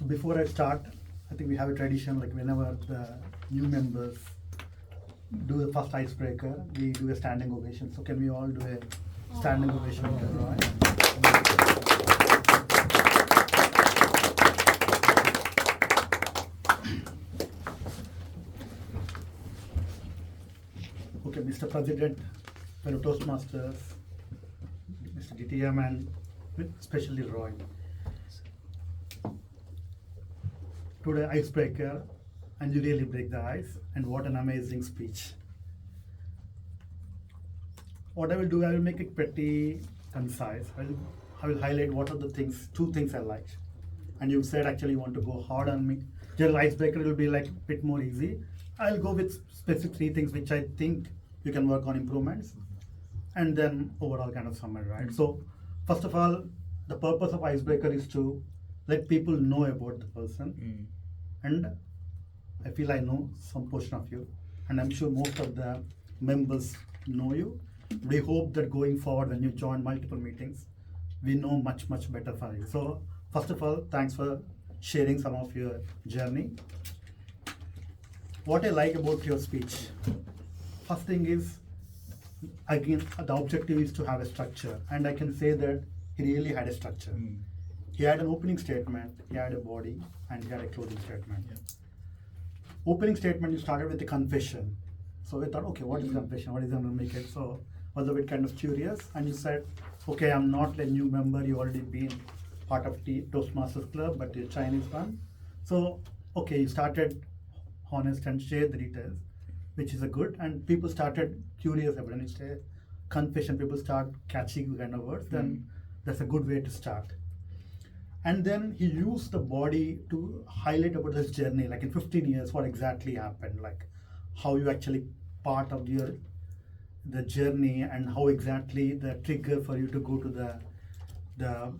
So before I start, I think we have a tradition like whenever the new members do the first icebreaker, we do a standing ovation. So can we all do a standing ovation together, right? Okay, Mr. President, fellow Toastmasters, Mr. DTM, and especially Roy. Today icebreaker, and you really break the ice, and what an amazing speech. What I will do, I will make it pretty concise. I will highlight what are the things, two things I liked. And you said actually you want to go hard on me. General icebreaker will be like a bit more easy. I'll go with specific three things which I think you can work on improvements, and then overall kind of summary, right? So first of all, the purpose of icebreaker is to let people know about the person. And I feel I know some portion of you, and I'm sure most of the members know you. We hope that going forward when you join multiple meetings, we know much better for you. So first of all, thanks for sharing some of your journey. What I like about your speech, first thing is, again, the objective is to have a structure, and I can say that he really had a structure. He had an opening statement, he had a body, and he had a closing statement. Opening statement, you started with a confession. So we thought, okay, what is confession? What is going to make it? So I was a bit kind of curious, and you said, okay, I'm not a new member, you already been part of the Toastmasters Club, but you're Chinese one. So, okay, you started honest and shared the details, which is a good, and people started curious about when you say confession, people start catching kind of words, then that's a good way to start. And then he used the body to highlight about this journey, like in 15 years, what exactly happened, like how you actually part of the journey, and how exactly the trigger for you to go to the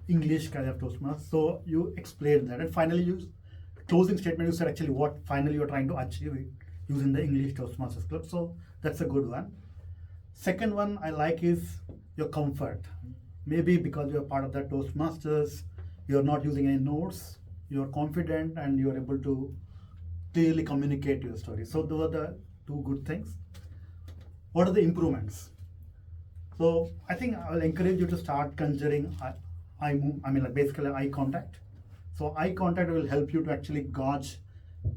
English kind of Toastmasters. So you explained that, and finally you closing statement, you said actually what finally you're trying to achieve it using the English Toastmasters Club. So that's a good one. Second one I like is your comfort. Maybe because you're part of the Toastmasters, you're not using any notes, you're confident, and you're able to clearly communicate your story. So those are the two good things. What are the improvements? So I think I'll encourage you to start conjuring basically eye contact. So eye contact will help you to actually gauge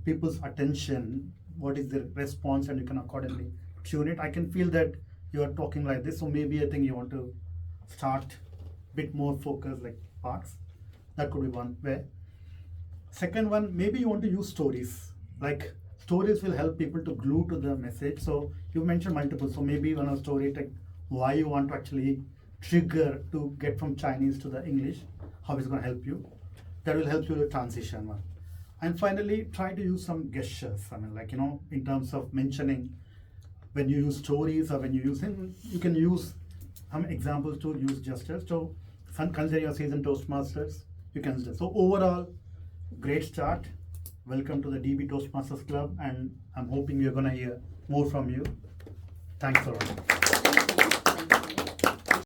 people's attention, what is their response, and you can accordingly tune it. I can feel that you are talking like this, so maybe I think you want to start a bit more focused, like parts. That could be one way. Second one, maybe you want to use stories. Like stories will help people to glue to the message. So you mentioned multiple, so maybe one of story, like why you want to actually trigger to get from Chinese to the English, how it's going to help you. That will help you to transition one. And finally, try to use some gestures. In terms of mentioning, when you use stories or when you use them, you can use some examples to use gestures. So consider your seasoned Toastmasters, you can do. So overall, great start. Welcome to the DB Toastmasters Club, and I'm hoping we're going to hear more from you. Thanks a lot.